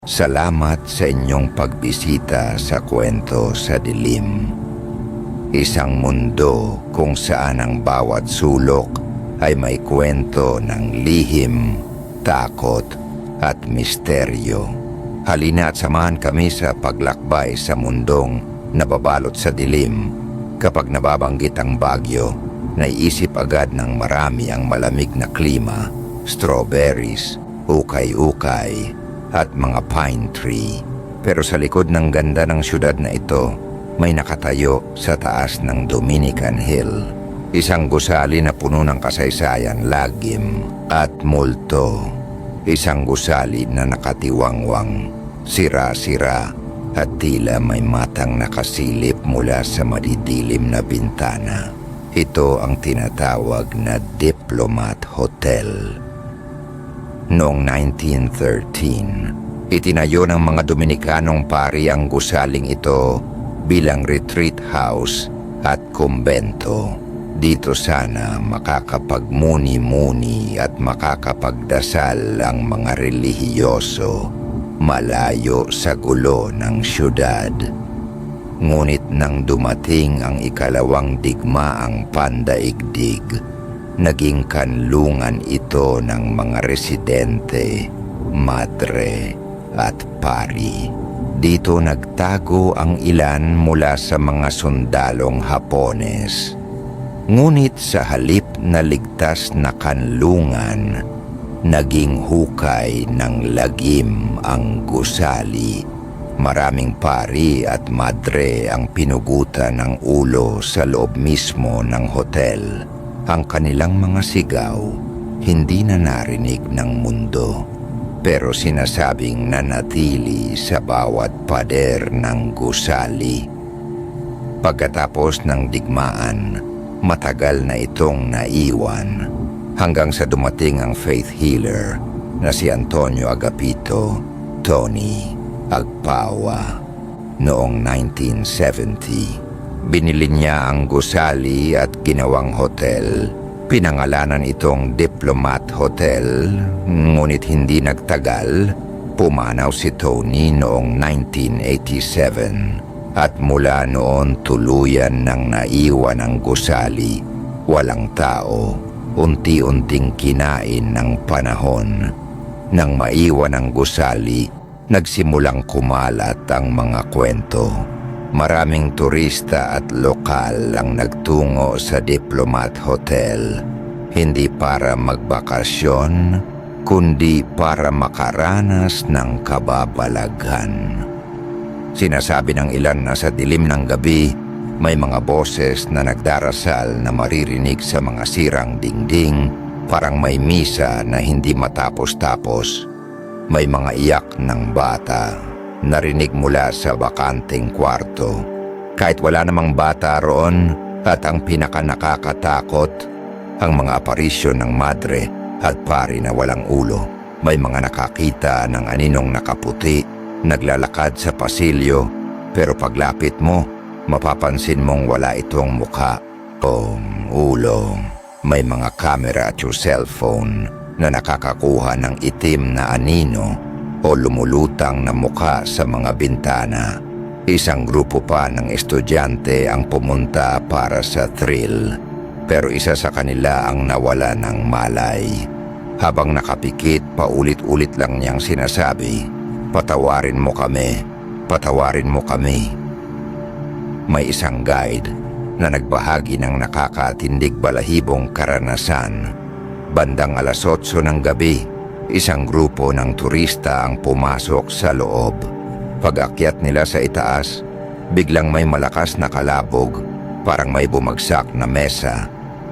Salamat sa inyong pagbisita sa Kwento sa Dilim. Isang mundo kung saan ang bawat sulok ay may kwento ng lihim, takot at misteryo. Halina at samahan kami sa paglakbay sa mundong nababalot sa dilim. Kapag nababanggit ang Baguio, naiisip agad ng marami ang malamig na klima, strawberries, ukay-ukay, at mga pine tree. Pero sa likod ng ganda ng syudad na ito, may nakatayo sa taas ng Dominican Hill. Isang gusali na puno ng kasaysayan, lagim at multo. Isang gusali na nakatiwangwang, sira-sira at tila may matang nakasilip mula sa madidilim na bintana. Ito ang tinatawag na Diplomat Hotel. Noong 1913, itinayo ng mga Dominikanong pari ang gusaling ito bilang retreat house at kumbento. Dito sana makakapagmuni-muni at makakapagdasal ang mga relihiyoso malayo sa gulo ng syudad. Ngunit nang dumating ang ikalawang digmaang pandaigdig, naging kanlungan ito ng mga residente, madre at pari. Dito nagtago ang ilan mula sa mga sundalong Hapones. Ngunit sa halip na ligtas na kanlungan, naging hukay ng lagim ang gusali. Maraming pari at madre ang pinugutan ng ulo sa loob mismo ng hotel. Ang kanilang mga sigaw hindi na narinig ng mundo, pero sinasabing nanatili sa bawat pader ng gusali. Pagkatapos ng digmaan, matagal na itong naiwan hanggang sa dumating ang faith healer na si Antonio Agapito, Tony Agpawa. Noong 1970, binili niya ang gusali at ginawang hotel. Pinangalanan itong Diplomat Hotel, ngunit hindi nagtagal, pumanaw si Tony noong 1987. At mula noon tuluyan nang naiwan ang gusali. Walang tao, unti-unting kinain ng panahon. Nang maiwan ang gusali, nagsimulang kumalat ang mga kwento. Maraming turista at lokal ang nagtungo sa Diplomat Hotel, hindi para magbakasyon, kundi para makaranas ng kababalaghan. Sinasabi ng ilan na sa dilim ng gabi, may mga boses na nagdarasal na maririnig sa mga sirang dingding, parang may misa na hindi matapos-tapos. May mga iyak ng bata, narinig mula sa bakanteng kwarto. Kahit wala namang bata roon, at ang pinakanakakatakot, ang mga aparisyon ng madre at pari na walang ulo. May mga nakakita ng aninong nakaputi, naglalakad sa pasilyo, pero paglapit mo, mapapansin mong wala itong mukha o ulo. May mga kamera at your cellphone na nakakakuha ng itim na anino o lumulutang na mukha sa mga bintana. Isang grupo pa ng estudyante ang pumunta para sa thrill, pero isa sa kanila ang nawala ng malay. Habang nakapikit, paulit-ulit lang niyang sinasabi, "Patawarin mo kami, patawarin mo kami." May isang guide na nagbahagi ng nakakatindig balahibong karanasan. Bandang 8:00 ng gabi, isang grupo ng turista ang pumasok sa loob. Pag-akyat nila sa itaas, biglang may malakas na kalabog, parang may bumagsak na mesa.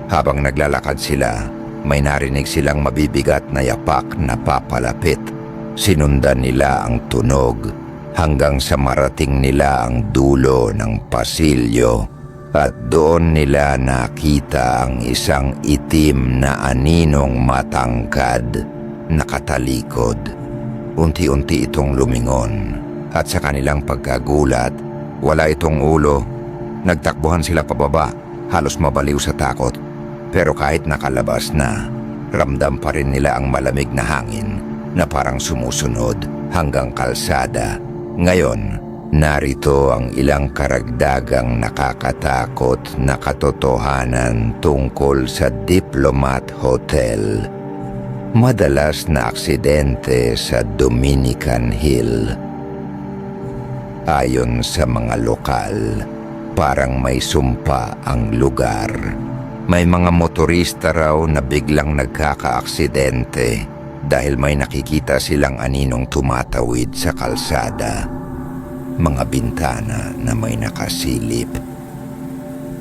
Habang naglalakad sila, may narinig silang mabibigat na yapak na papalapit. Sinundan nila ang tunog hanggang sa marating nila ang dulo ng pasilyo. At doon nila nakita ang isang itim na aninong matangkad, nakatalikod. Unti-unti itong lumingon, at sa kanilang pagkagulat, wala itong ulo. Nagtakbuhan sila pababa, halos mabaliw sa takot. Pero kahit nakalabas na, ramdam pa rin nila ang malamig na hangin na parang sumusunod. hanggang kalsada. Ngayon, narito ang ilang karagdagang nakakatakot na katotohanan tungkol sa Diplomat Hotel. Madalas na aksidente sa Dominican Hill. Ayon sa mga lokal, parang may sumpa ang lugar. May mga motorista raw na biglang nagkakaaksidente dahil may nakikita silang aninong tumatawid sa kalsada. Mga bintana na may nakasilip.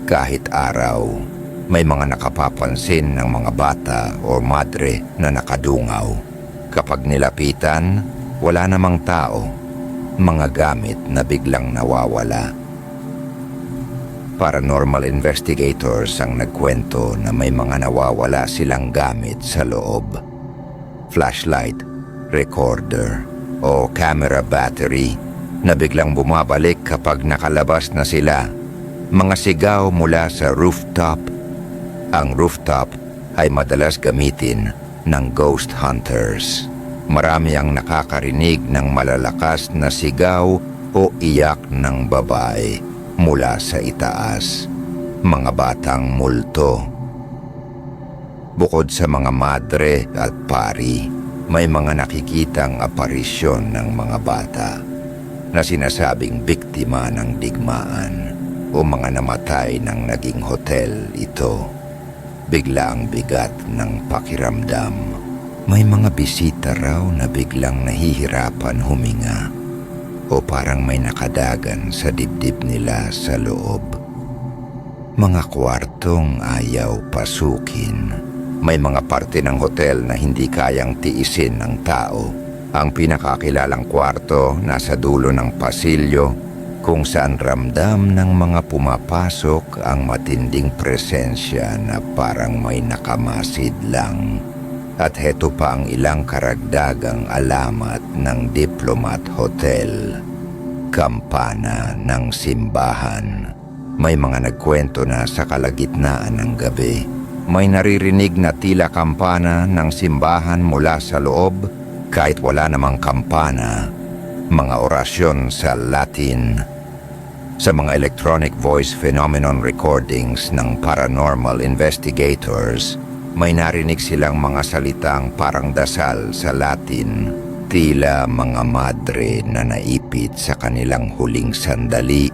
Kahit araw, may mga nakapapansin ng mga bata o madre na nakadungaw. Kapag nilapitan, wala namang tao. Mga gamit na biglang nawawala. Paranormal investigators ang nagkwento na may mga nawawala silang gamit sa loob. Flashlight, recorder, o camera battery na biglang bumabalik kapag nakalabas na sila. Mga sigaw mula sa rooftop. Ang rooftop ay madalas gamitin ng ghost hunters. Marami ang nakakarinig ng malalakas na sigaw o iyak ng babae mula sa itaas. Mga batang multo. Bukod sa mga madre at pari, may mga nakikitang aparisyon ng mga bata na sinasabing biktima ng digmaan o mga namatay ng naging hotel ito. Bigla ang bigat ng pakiramdam. May mga bisita raw na biglang nahihirapan huminga o parang may nakadagan sa dibdib nila sa loob. Mga kwartong ayaw pasukin. May mga parte ng hotel na hindi kayang tiisin ng tao. Ang pinakakilalang kwarto nasa dulo ng pasilyo kung saan ramdam ng mga pumapasok ang matinding presensya na parang may nakamasid lang. At heto pa ang ilang karagdagang alamat ng Diplomat Hotel. Kampana ng simbahan. May mga nagkwento na sa kalagitnaan ng gabi, may naririnig na tila kampana ng simbahan mula sa loob kahit wala namang kampana. Mga orasyon sa Latin. Sa mga electronic voice phenomenon recordings ng paranormal investigators, may narinig silang mga salitang parang dasal sa Latin, tila mga madre na naipit sa kanilang huling sandali.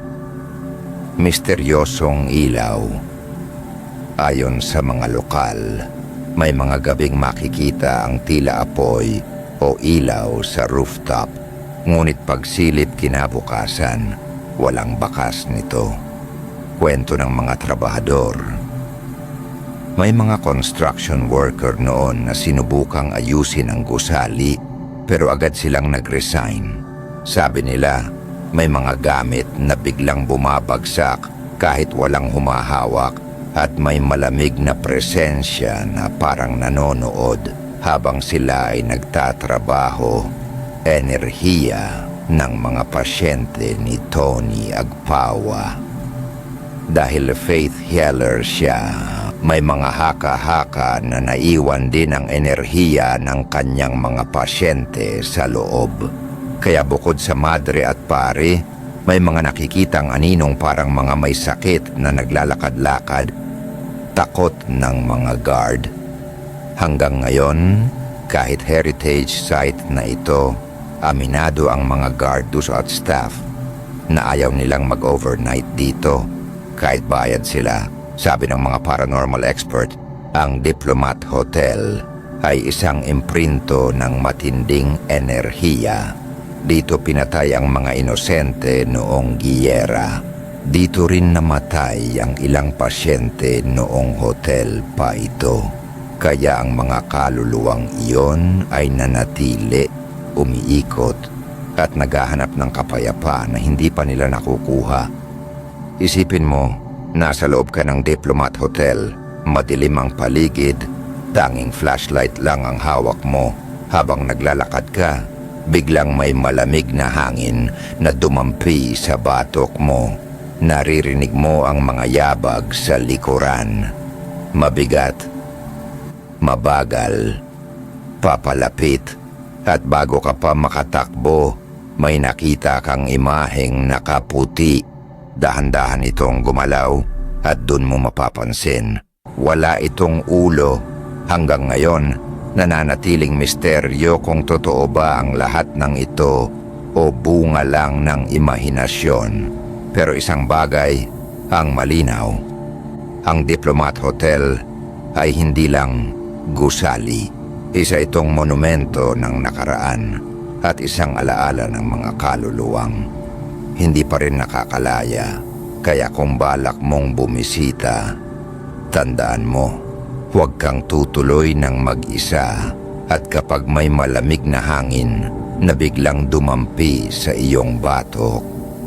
Misteryosong ilaw. Ayon sa mga lokal, may mga gabing makikita ang tila apoy o ilaw sa rooftop, ngunit pagsilip kinabukasan, walang bakas nito. Kwento ng mga trabahador. May mga construction worker noon na sinubukang ayusin ang gusali pero agad silang nag-resign. Sabi nila, may mga gamit na biglang bumabagsak kahit walang humahawak at may malamig na presensya na parang nanonood habang sila ay nagtatrabaho. Enerhiya ng mga pasyente ni Tony Agpawa. Dahil faith healer siya, may mga haka-haka na naiwan din ang enerhiya ng kanyang mga pasyente sa loob. Kaya bukod sa madre at pare, may mga nakikitang aninong parang mga may sakit na naglalakad-lakad, takot ng mga guard. Hanggang ngayon, kahit heritage site na ito, aminado ang mga guardos at staff na ayaw nilang mag-overnight dito kahit bayad sila. Sabi ng mga paranormal expert, ang Diplomat Hotel ay isang imprinto ng matinding enerhiya. Dito pinatay ang mga inosente noong giyera. Dito rin namatay ang ilang pasyente noong hotel pa ito. Kaya ang mga kaluluwang iyon ay nanatili, umiikot, at naghahanap ng kapayapaan na hindi pa nila nakukuha. Isipin mo, nasa loob ka ng Diplomat Hotel, madilim ang paligid, tanging flashlight lang ang hawak mo. Habang naglalakad ka, biglang may malamig na hangin na dumampi sa batok mo. Naririnig mo ang mga yabag sa likuran. Mabigat, mabagal, papalapit, At bago ka pa makatakbo, may nakita kang imaheng nakaputi. Dahan-dahan itong gumalaw at dun mo mapapansin, wala itong ulo. Hanggang ngayon, nananatiling misteryo kung totoo ba ang lahat ng ito o bunga lang ng imahinasyon. Pero isang bagay ang malinaw. Ang Diplomat Hotel ay hindi lang gusali. Isa itong monumento ng nakaraan at isang alaala ng mga kaluluwang hindi pa rin nakakalaya. Kaya kung balak mong bumisita, tandaan mo, huwag kang tutuloy ng mag-isa. At kapag may malamig na hangin na biglang dumampi sa iyong batok,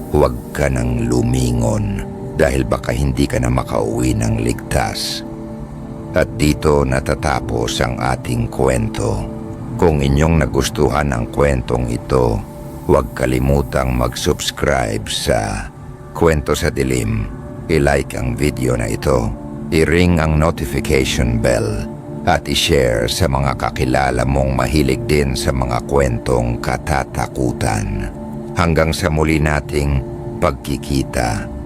huwag ka nang lumingon dahil baka hindi ka na makauwi ng ligtas. At dito natatapos ang ating kwento. Kung inyong nagustuhan ang kwentong ito, huwag kalimutang mag-subscribe sa Kwento sa Dilim. I-like ang video na ito, i-ring ang notification bell, at i-share sa mga kakilala mong mahilig din sa mga kwentong katatakutan. Hanggang sa muli nating pagkikita.